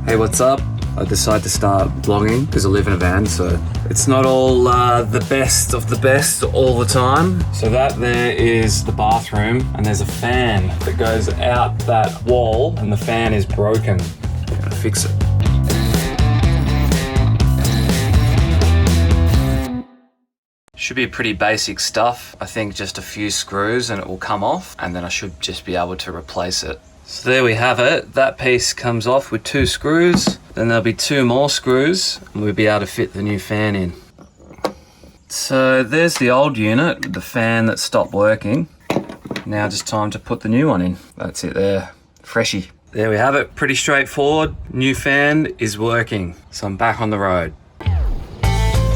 Hey, what's up? I decided to start vlogging because I live in a van, so it's not all the best of the best all the time. So that there is the bathroom, and there's a fan that goes out that wall, and the fan is broken. I'm gonna fix it. Should be pretty basic stuff. I think just a few screws and it will come off, and then I should just be able to replace it. So there we have it. That piece comes off with 2 screws. Then there'll be 2 more screws and we'll be able to fit the new fan in. So there's the old unit, the fan that stopped working. Now just time to put the new one in. That's it there, freshy. There we have it, pretty straightforward. New fan is working. So I'm back on the road.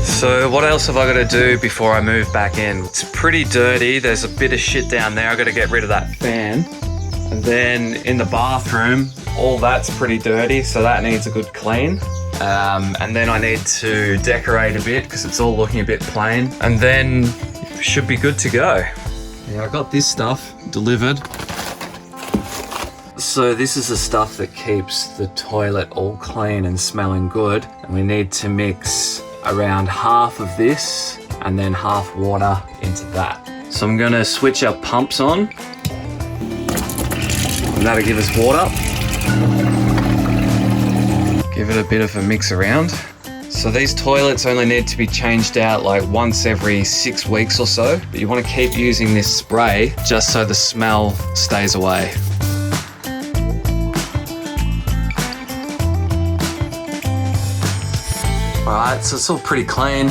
So what else have I got to do before I move back in? It's pretty dirty. There's a bit of shit down there. I got to get rid of that fan. And then in the bathroom, all that's pretty dirty, so that needs a good clean. And then I need to decorate a bit because it's all looking a bit plain. And then it should be good to go. Yeah, I got this stuff delivered. So this is the stuff that keeps the toilet all clean and smelling good. And we need to mix around half of this and then half water into that. So I'm gonna switch our pumps on. And that'll give us water. Give it a bit of a mix around. So these toilets only need to be changed out like once every 6 weeks or so, but you want to keep using this spray just so the smell stays away. Alright, so it's all pretty clean.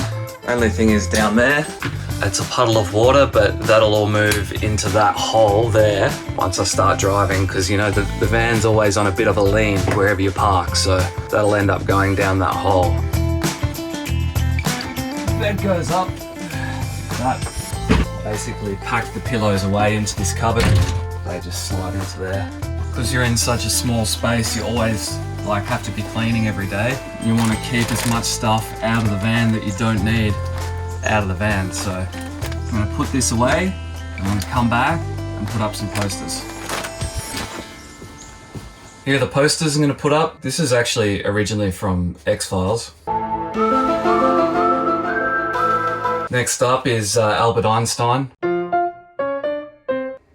Only thing is down there, it's a puddle of water, but that'll all move into that hole there once I start driving, because you know the van's always on a bit of a lean wherever you park, so that'll end up going down that hole. Bed goes up. That basically packed the pillows away into this cupboard. They just slide into there. Because you're in such a small space, you always have to be cleaning every day. You want to keep as much stuff out of the van that you don't need out of the van. So I'm going to put this away and I'm going to come back and put up some posters. Here are the posters I'm going to put up. This is actually originally from X-Files. Next up is Albert Einstein.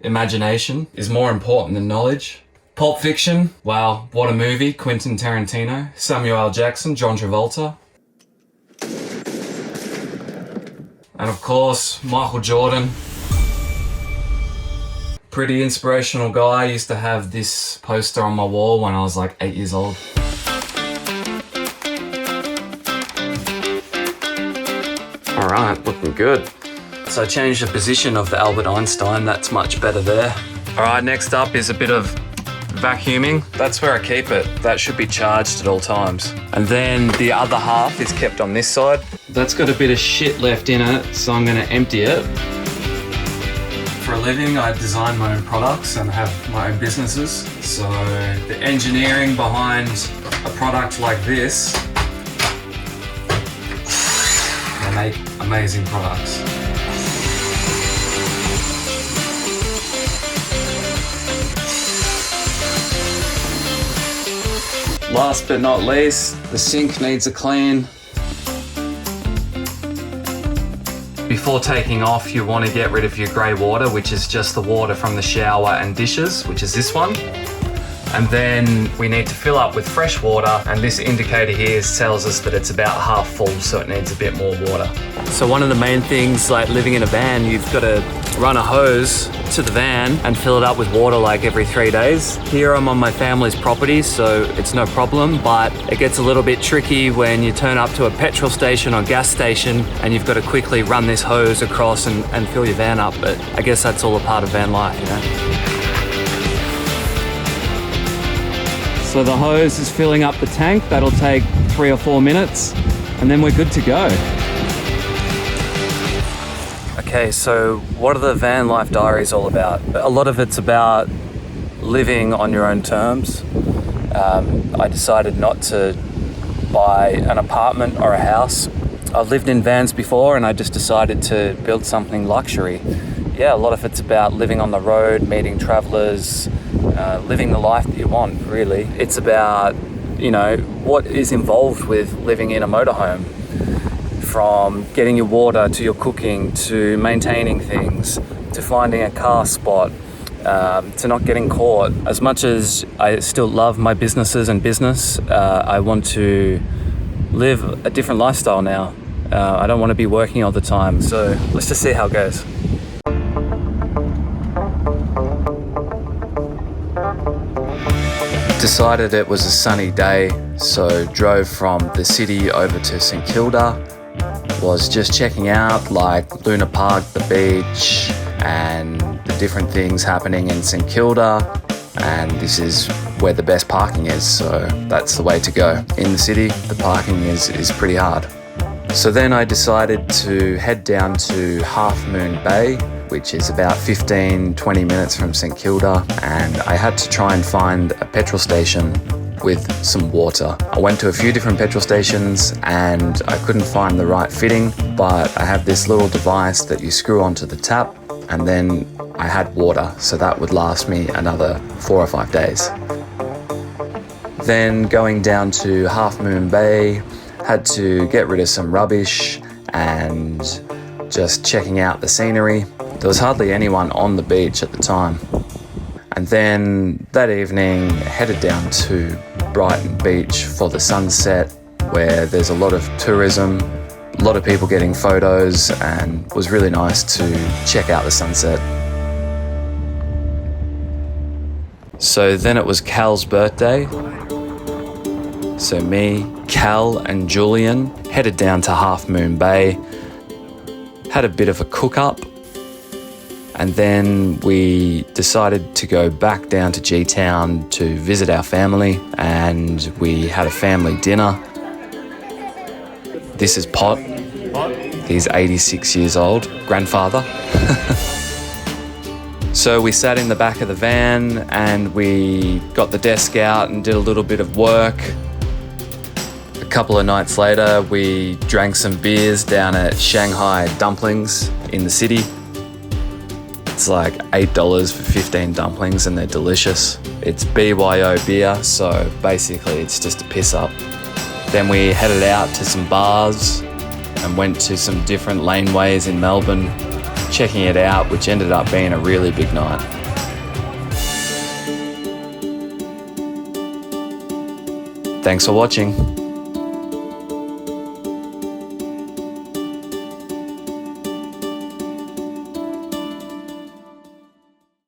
Imagination is more important than knowledge. Pulp Fiction, wow, what a movie. Quentin Tarantino, Samuel L. Jackson, John Travolta. And of course, Michael Jordan. Pretty inspirational guy. I used to have this poster on my wall when I was like 8 years old. All right, looking good. So I changed the position of the Albert Einstein. That's much better there. All right, next up is a bit of vacuuming. That's where I keep it. That should be charged at all times. And then the other half is kept on this side. That's got a bit of shit left in it, so I'm gonna empty it. For a living, I design my own products and have my own businesses. So the engineering behind a product like this, I make amazing products. Last but not least, the sink needs a clean. Before taking off, you want to get rid of your grey water, which is just the water from the shower and dishes, which is this one. And then we need to fill up with fresh water, and this indicator here tells us that it's about half full, so it needs a bit more water. So one of the main things, like living in a van, you've got to run a hose to the van and fill it up with water like every 3 days. Here I'm on my family's property, so it's no problem, but it gets a little bit tricky when you turn up to a petrol station or gas station and you've got to quickly run this hose across and fill your van up. But I guess that's all a part of van life, you know? So the hose is filling up the tank. That'll take 3 or 4 minutes and then we're good to go. Okay, so what are the van life diaries all about? A lot of it's about living on your own terms. I decided not to buy an apartment or a house. I've lived in vans before and I just decided to build something luxury. Yeah, a lot of it's about living on the road, meeting travelers, living the life that you want, really. It's about you know, what is involved with living in a motorhome. From getting your water to your cooking to maintaining things to finding a car spot to not getting caught. As much as I still love my businesses and business, I want to live a different lifestyle now. I don't want to be working all the time, so let's just see how it goes. Decided it was a sunny day, so drove from the city over to St Kilda. Was just checking out like Luna Park, the beach, and the different things happening in St Kilda. And this is where the best parking is, so that's the way to go. In the city, the parking is pretty hard. So then I decided to head down to Half Moon Bay, which is about 15-20 minutes from St Kilda, and I had to try and find a petrol station with some water. I went to a few different petrol stations and I couldn't find the right fitting, but I have this little device that you screw onto the tap, and then I had water, so that would last me another 4 or 5 days. Then going down to Half Moon Bay, had to get rid of some rubbish and just checking out the scenery. There was hardly anyone on the beach at the time. And then that evening headed down to Brighton Beach for the sunset, where there's a lot of tourism, a lot of people getting photos, and it was really nice to check out the sunset. So then it was Cal's birthday. So me, Cal and Julian headed down to Half Moon Bay, had a bit of a cook-up, and then we decided to go back down to G-Town to visit our family, and we had a family dinner. This is Pot. He's 86 years old, grandfather. So we sat in the back of the van and we got the desk out and did a little bit of work. A couple of nights later, we drank some beers down at Shanghai Dumplings in the city. It's like $8 for 15 dumplings and they're delicious. It's BYO beer, so basically it's just a piss up. Then we headed out to some bars and went to some different laneways in Melbourne, checking it out, which ended up being a really big night. Thanks for watching.